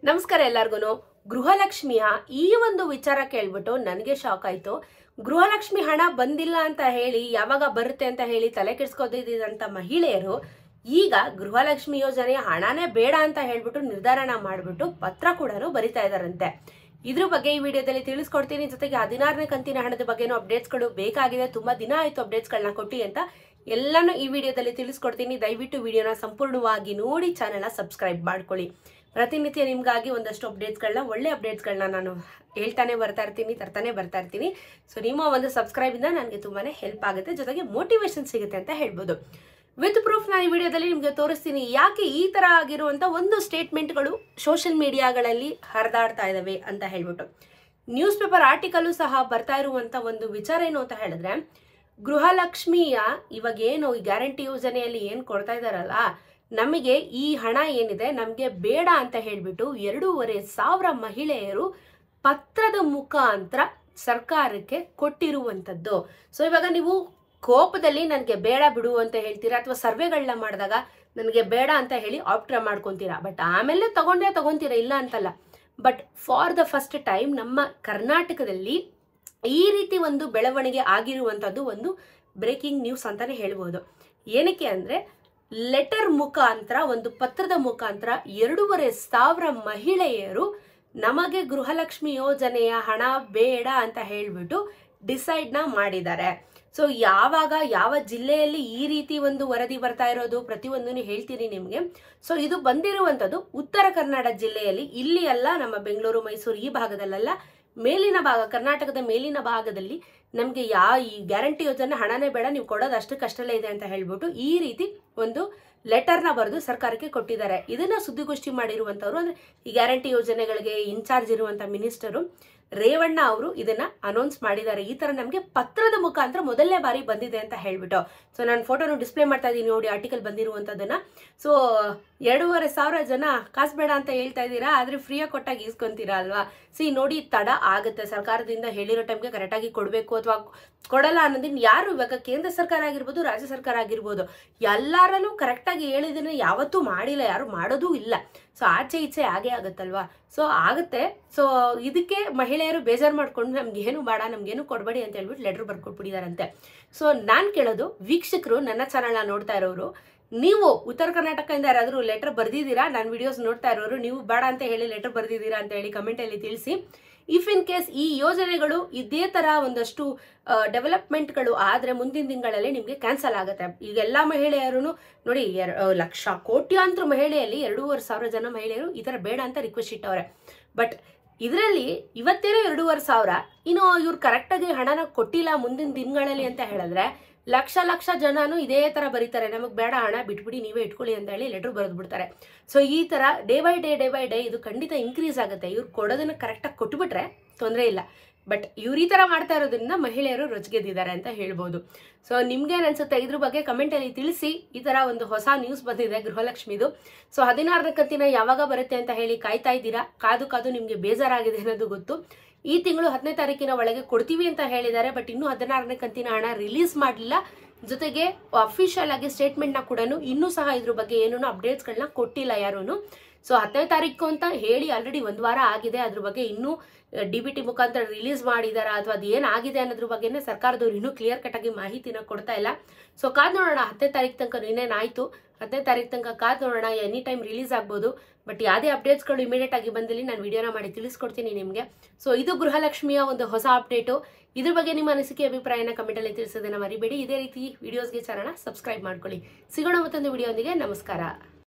ನಮಸ್ಕಾರ ಎಲ್ಲರಿಗೂ ಗೃಹಲಕ್ಷ್ಮಿಯ ಈ ಒಂದು ವಿಚಾರ ಕೇಳ್ಬಿಟ್ಟು ನನಗೆ ಶಾಕ್ ಆಯ್ತು. ಗೃಹಲಕ್ಷ್ಮಿ ಹಣ ಬಂದಿಲ್ಲ ಅಂತ ಹೇಳಿ ಯಾವಾಗ ಬರುತ್ತೆ ಅಂತ ಹೇಳಿ ತಲೆ ಕೆಡಿಸ್ಕೋದಿದ್ದಂತ ಮಹಿಳೆಯರು ಈಗ ಗೃಹಲಕ್ಷ್ಮಿ ಯೋಜನೆಯ ಹಣನೇ ಬೇಡ ಅಂತ ಹೇಳ್ಬಿಟ್ಟು ನಿರ್ಧಾರನ ಮಾಡಿಬಿಟ್ಟು ಪತ್ರ ಕೂಡ ಬರಿತಾ ಇದಾರಂತೆ. ಇದ್ರ ಬಗ್ಗೆ ಈ ವಿಡಿಯೋದಲ್ಲಿ ತಿಳಿಸ್ಕೊಡ್ತೀನಿ. ಜೊತೆಗೆ 16ನೇ ಕಂತಿನ ಹಣದ ಬಗ್ಗೆನೂ ಅಪ್ಡೇಟ್ಸ್ಗಳು ಬೇಕಾಗಿದೆ. ತುಂಬಾ ದಿನ ಆಯ್ತು ಅಪ್ಡೇಟ್ಸ್ಗಳನ್ನ ಕೊಟ್ಟಿ ಅಂತ ಎಲ್ಲಾನು ಈ ವಿಡಿಯೋದಲ್ಲಿ ತಿಳಿಸ್ಕೊಡ್ತೀನಿ. ದಯವಿಟ್ಟು ವಿಡಿಯೋನ ಸಂಪೂರ್ಣವಾಗಿ ನೋಡಿ ಚಾನೆಲ್ನ ಸಬ್ಸ್ಕ್ರೈಬ್ ಮಾಡ್ಕೊಳ್ಳಿ. ಪ್ರತಿನಿತ್ಯ ನಿಮ್ಗಾಗಿ ಒಂದಷ್ಟು ಅಪ್ಡೇಟ್ಸ್ಗಳನ್ನ ಒಳ್ಳೆ ಅಪ್ಡೇಟ್ಸ್ಗಳನ್ನ ನಾನು ಹೇಳ್ತಾನೆ ತರ್ತಾನೆ ಬರ್ತಾ ಇರ್ತೀನಿ. ಸೊ ನಿಮ್ಮ ಒಂದು ಸಬ್ಸ್ಕ್ರೈಬ್ ಇಂದ ನನಗೆ ತುಂಬಾನೇ ಹೆಲ್ಪ್ ಆಗುತ್ತೆ, ಜೊತೆಗೆ ಮೋಟಿವೇಶನ್ ಸಿಗುತ್ತೆ ಅಂತ ಹೇಳ್ಬೋದು. ವಿತ್ ಪ್ರೂಫ್ ನಾನು ಈ ವಿಡಿಯೋದಲ್ಲಿ ನಿಮಗೆ ತೋರಿಸ್ತೀನಿ ಯಾಕೆ ಈ ತರ ಆಗಿರುವಂತ ಒಂದು ಸ್ಟೇಟ್ಮೆಂಟ್ಗಳು ಸೋಷಿಯಲ್ ಮೀಡಿಯಾಗಳಲ್ಲಿ ಹರಿದಾಡ್ತಾ ಇದಾವೆ ಅಂತ ಹೇಳ್ಬಿಟ್ಟು. ನ್ಯೂಸ್ ಪೇಪರ್ ಆರ್ಟಿಕಲ್ ಸಹ ಬರ್ತಾ ಇರುವಂತ ಒಂದು ವಿಚಾರ ಏನು ಅಂತ ಹೇಳಿದ್ರೆ, ಗೃಹಲಕ್ಷ್ಮಿಯ ಇವಾಗ ಏನು ಈ ಗ್ಯಾರಂಟಿ ಯೋಜನೆಯಲ್ಲಿ ಏನು ಕೊಡ್ತಾ ಇದಾರಲ್ಲ, ನಮಗೆ ಈ ಹಣ ಏನಿದೆ ನಮಗೆ ಬೇಡ ಅಂತ ಹೇಳ್ಬಿಟ್ಟು 2,500 ಮಹಿಳೆಯರು ಪತ್ರದ ಮುಖಾಂತರ ಸರ್ಕಾರಕ್ಕೆ ಕೊಟ್ಟಿರುವಂಥದ್ದು. ಸೊ ಇವಾಗ ನೀವು ಕೋಪದಲ್ಲಿ ನನಗೆ ಬೇಡ ಬಿಡು ಅಂತ ಹೇಳ್ತೀರಾ, ಅಥವಾ ಸರ್ವೆಗಳನ್ನ ಮಾಡಿದಾಗ ನನಗೆ ಬೇಡ ಅಂತ ಹೇಳಿ ಆಪ್ಟ್ ಮಾಡ್ಕೊತೀರಾ. ಬಟ್ ಆಮೇಲೆ ತಗೊಂತೀರಾ, ಇಲ್ಲ ಅಂತಲ್ಲ. But for the first time ನಮ್ಮ ಕರ್ನಾಟಕದಲ್ಲಿ ಈ ರೀತಿ ಒಂದು ಬೆಳವಣಿಗೆ ಆಗಿರುವಂಥದ್ದು ಒಂದು ಬ್ರೇಕಿಂಗ್ ನ್ಯೂಸ್ ಅಂತಾನೆ ಹೇಳ್ಬೋದು. ಏನಕ್ಕೆ ಅಂದರೆ, ಲೆಟರ್ ಮುಖಾಂತರ, ಒಂದು ಪತ್ರದ ಮುಖಾಂತರ 2,500 ಮಹಿಳೆಯರು ನಮಗೆ ಗೃಹಲಕ್ಷ್ಮಿ ಯೋಜನೆಯ ಹಣ ಬೇಡ ಅಂತ ಹೇಳ್ಬಿಟ್ಟು ಡಿಸೈಡ್ನ ಮಾಡಿದ್ದಾರೆ. ಸೊ ಯಾವ ಜಿಲ್ಲೆಯಲ್ಲಿ ಈ ರೀತಿ ಒಂದು ವರದಿ ಬರ್ತಾ ಇರೋದು ಪ್ರತಿಯೊಂದನ್ನು ಹೇಳ್ತೀನಿ ನಿಮಗೆ. ಸೊ ಇದು ಬಂದಿರುವಂಥದ್ದು ಉತ್ತರ ಕನ್ನಡ ಜಿಲ್ಲೆಯಲ್ಲಿ, ಇಲ್ಲಿ ಅಲ್ಲ, ನಮ್ಮ ಬೆಂಗಳೂರು ಮೈಸೂರು ಈ ಭಾಗದಲ್ಲ, ಮೇಲಿನ ಭಾಗ, ಕರ್ನಾಟಕದ ಮೇಲಿನ ಭಾಗದಲ್ಲಿ ನಮಗೆ ಈ ಗ್ಯಾರಂಟಿ ಯೋಜನೆ ಹಣನೇ ಬೇಡ, ನೀವು ಕೊಡೋದು ಅಷ್ಟಕ್ಕಷ್ಟಲ್ಲೇ ಇದೆ ಅಂತ ಹೇಳ್ಬಿಟ್ಟು ಈ ರೀತಿ ಒಂದು ಲೆಟರ್ನ ಬರೆದು ಸರ್ಕಾರಕ್ಕೆ ಕೊಟ್ಟಿದ್ದಾರೆ. ಇದನ್ನ ಸುದ್ದಿಗೋಷ್ಠಿ ಮಾಡಿರುವಂತವ್ರು, ಅಂದ್ರೆ ಈ ಗ್ಯಾರಂಟಿ ಯೋಜನೆಗಳಿಗೆ ಇನ್ಚಾರ್ಜ್ ಇರುವಂತ ಮಿನಿಸ್ಟರು ರೇವಣ್ಣ ಅವರು ಇದನ್ನ ಅನೌನ್ಸ್ ಮಾಡಿದ್ದಾರೆ. ಈ ತರ ನಮಗೆ ಪತ್ರದ ಮುಖಾಂತರ ಮೊದಲನೇ ಬಾರಿ ಬಂದಿದೆ ಅಂತ ಹೇಳ್ಬಿಟ್ಟು. ಸೊ ನಾನು ಫೋಟೋನು ಡಿಸ್ಪ್ಲೇ ಮಾಡ್ತಾ ಇದ್ದೀನಿ ನೋಡಿ, ಆರ್ಟಿಕಲ್ ಬಂದಿರುವಂತದನ್ನ. ಸೊ 2,500 ಜನ ಕಾಸು ಬೇಡ ಅಂತ ಹೇಳ್ತಾ ಇದ್ದೀರಾ, ಆದ್ರೆ ಫ್ರೀಯಾಗಿ ಕೊಟ್ಟಾಗ ಈಸ್ಕೊಂತೀರಾ ಅಲ್ವಾ. ನೋಡಿ, ತಡ ಆಗುತ್ತೆ. ಸರ್ಕಾರದಿಂದ ಹೇಳಿರೋ ಟೈಮ್ಗೆ ಕರೆಕ್ಟಾಗಿ ಕೊಡಬೇಕು ಅಥವಾ ಕೊಡಲ್ಲ ಅನ್ನೋದನ್ನ ಯಾರು, ಇವಾಗ ಕೇಂದ್ರ ಸರ್ಕಾರ ಆಗಿರ್ಬೋದು, ರಾಜ್ಯ ಸರ್ಕಾರ ಆಗಿರ್ಬೋದು, ಎಲ್ಲಾರಲ್ಲೂ ಕರೆಕ್ಟಾಗಿ ಹೇಳಿದನ್ನ ಯಾವತ್ತೂ ಮಾಡಿಲ್ಲ, ಯಾರು ಮಾಡೋದೂ ಇಲ್ಲ. ಸೊ ಆಚೆ ಈಚೆ ಹಾಗೆ ಆಗುತ್ತಲ್ವಾ. ಸೊ ಆಗುತ್ತೆ. ಸೊ ಇದಕ್ಕೆ ಮಹಿಳೆಯರು ಬೇಜಾರು ಮಾಡ್ಕೊಂಡು ನಮ್ಗೇನು ಬೇಡ, ನಮ್ಗೇನು ಕೊಡಬೇಡಿ ಅಂತ ಹೇಳ್ಬಿಟ್ಟು ಲೆಟರ್ ಬರ್ಕೊಟ್ಬಿಟ್ಟಿದಾರಂತೆ. ಸೊ ನಾನು ಕೇಳೋದು, ವೀಕ್ಷಕರು, ನನ್ನ ಚಾನಲ್ನ ನೋಡ್ತಾ ಇರೋರು, ನೀವು ಉತ್ತರ ಕರ್ನಾಟಕದಿಂದ ಯಾರಾದರೂ ಲೆಟರ್ ಬರ್ದಿದ್ದೀರಾ, ನಾನು ವಿಡಿಯೋಸ್ ನೋಡ್ತಾ ಇರೋರು, ನೀವು ಬೇಡ ಅಂತ ಹೇಳಿ ಲೆಟರ್ ಬರ್ದಿದ್ದೀರಾ ಅಂತ ಹೇಳಿ ಕಮೆಂಟಲ್ಲಿ ತಿಳಿಸಿ. ಇಫ್ ಇನ್ ಕೇಸ್ ಈ ಯೋಜನೆಗಳು ಇದೇ ತರ ಒಂದಷ್ಟು ಡೆವಲಪ್ಮೆಂಟ್ಗಳು ಆದ್ರೆ ಮುಂದಿನ ತಿಂಗಳಲ್ಲಿ ನಿಮಗೆ ಕ್ಯಾನ್ಸಲ್ ಆಗುತ್ತೆ. ಈಗ ಎಲ್ಲಾ ಮಹಿಳೆಯರು ನೋಡಿ, ಲಕ್ಷ ಕೋಟ್ಯಾಂತರ ಮಹಿಳೆಯಲ್ಲಿ 2,500 ಜನ ಮಹಿಳೆಯರು ಈ ತರ ಬೇಡ ಅಂತ ರಿಕ್ವೆಸ್ಟ್ ಇಟ್ಟವ್ರೆ. ಬಟ್ ಇದರಲ್ಲಿ ಇವತ್ತೇನೋ 2,500, ಇನ್ನು ಇವ್ರು ಕರೆಕ್ಟಾಗಿ ಹಣನ ಕೊಟ್ಟಿಲ್ಲ ಮುಂದಿನ ದಿನಗಳಲ್ಲಿ ಅಂತ ಹೇಳಿದ್ರೆ ಲಕ್ಷ ಜನನು ಇದೇ ತರ ಬರೀತಾರೆ, ನಮಗ್ ಬೇಡ ಹಣ, ಬಿಟ್ಬಿಡಿ, ನೀವೇ ಇಟ್ಕೊಳ್ಳಿ ಅಂತ ಹೇಳಿ ಲೆಟರ್ ಬರೆದು ಬಿಡ್ತಾರೆ. ಸೊ ಈ ತರ ಡೇ ಬೈ ಡೇ ಇದು ಖಂಡಿತ ಇನ್ಕ್ರೀಸ್ ಆಗುತ್ತೆ. ಇವ್ರು ಕೊಡೋದನ್ನ ಕರೆಕ್ಟಾಗಿ ಕೊಟ್ಬಿಟ್ರೆ ತೊಂದರೆ ಇಲ್ಲ. ಬಟ್ ಇವ್ರು ಈ ತರ ಮಾಡ್ತಾ ಇರೋದ್ರಿಂದ ಮಹಿಳೆಯರು ರೊಚ್ಗೆದ್ದಿದ್ದಾರೆ ಅಂತ ಹೇಳ್ಬೋದು. ಸೊ ನಿಮ್ಗೇನ್ ಅನ್ಸುತ್ತೆ ಇದ್ರ ಬಗ್ಗೆ ಕಮೆಂಟ್ ಅಲ್ಲಿ ತಿಳಿಸಿ. ಈ ತರ ಒಂದು ಹೊಸ ನ್ಯೂಸ್ ಬಂದಿದೆ ಗೃಹಲಕ್ಷ್ಮಿದು. ಸೊ 16ನೇ ಕಂತಿನ ಯಾವಾಗ ಬರುತ್ತೆ ಅಂತ ಹೇಳಿ ಕಾಯ್ತಾ ಇದ್ದೀರಾ. ಕಾದು ನಿಮ್ಗೆ ಬೇಜಾರಾಗಿದೆ ಅನ್ನೋದು ಗೊತ್ತು. ಈ ತಿಂಗಳು 10ನೇ ತಾರೀಕಿನ ಒಳಗೆ ಕೊಡ್ತೀವಿ ಅಂತ ಹೇಳಿದ್ದಾರೆ. ಬಟ್ ಇನ್ನೂ 16ನೇ ಕಂತಿನ ಹಣ ರಿಲೀಸ್ ಮಾಡಲಿಲ್ಲ. ಜೊತೆಗೆ ಅಫಿಷಿಯಲ್ ಆಗಿ ಸ್ಟೇಟ್ಮೆಂಟ್ ನ ಕೂಡ ಇನ್ನೂ ಸಹ ಇದ್ರ ಬಗ್ಗೆ ಏನೂ ಅಪ್ಡೇಟ್ಸ್ಗಳನ್ನ ಕೊಟ್ಟಿಲ್ಲ ಯಾರೂ. ಸೊ 10ನೇ ತಾರೀಕು ಅಂತ ಹೇಳಿ ಆಲ್ರೆಡಿ 1 ವಾರ ಆಗಿದೆ. ಅದ್ರ ಬಗ್ಗೆ ಇನ್ನೂ DBT ಮುಖಾಂತರ ರಿಲೀಸ್ ಮಾಡಿದಾರಾ ಅಥವಾ ಅದು ಏನಾಗಿದೆ ಅನ್ನೋದ್ರ ಬಗ್ಗೆನೇ ಸರ್ಕಾರದವ್ರು ಇನ್ನೂ ಕ್ಲಿಯರ್ ಕಟ್ ಆಗಿ ಮಾಹಿತಿನ ಕೊಡ್ತಾ ಇಲ್ಲ. ಸೊ ಕಾದ್ ನೋಡೋಣ. 10ನೇ ತಾರೀಕು ತನಕ ಇನ್ನೇನಾಯ್ತು, 10ನೇ ತಾರೀಕು ತನಕ ಕಾದ್ ನೋಡೋಣ. ಎನಿ ಟೈಮ್ ರಿಲೀಸ್ ಆಗ್ಬೋದು. ಬಟ್ ಯಾವುದೇ ಅಪ್ಡೇಟ್ಸ್ಗಳು ಇಮಿಡಿಯೇಟ್ ಆಗಿ ಬಂದಲ್ಲಿ ನಾನು ವಿಡಿಯೋನ ಮಾಡಿ ತಿಳಿಸ್ಕೊಡ್ತೀನಿ ನಿಮಗೆ. ಸೊ ಇದು ಗೃಹಲಕ್ಷ್ಮಿಯ ಒಂದು ಹೊಸ ಅಪ್ಡೇಟು. ಇದ್ರ ಬಗ್ಗೆ ನಿಮ್ಮ ಅನಿಸಿಕೆ ಅಭಿಪ್ರಾಯನ ಕಮೆಂಟಲ್ಲಿ ತಿಳಿಸೋದನ್ನ ಮರಿಬೇಡಿ. ಇದೇ ರೀತಿ ವಿಡಿಯೋಸ್ಗೆ ಚಾನಲ್ನ ಸಬ್ಸ್ಕ್ರೈಬ್ ಮಾಡ್ಕೊಳ್ಳಿ. ಸಿಗೋಣ ಮತ್ತೊಂದು ವಿಡಿಯೋಂದಿಗೆ. ನಮಸ್ಕಾರ.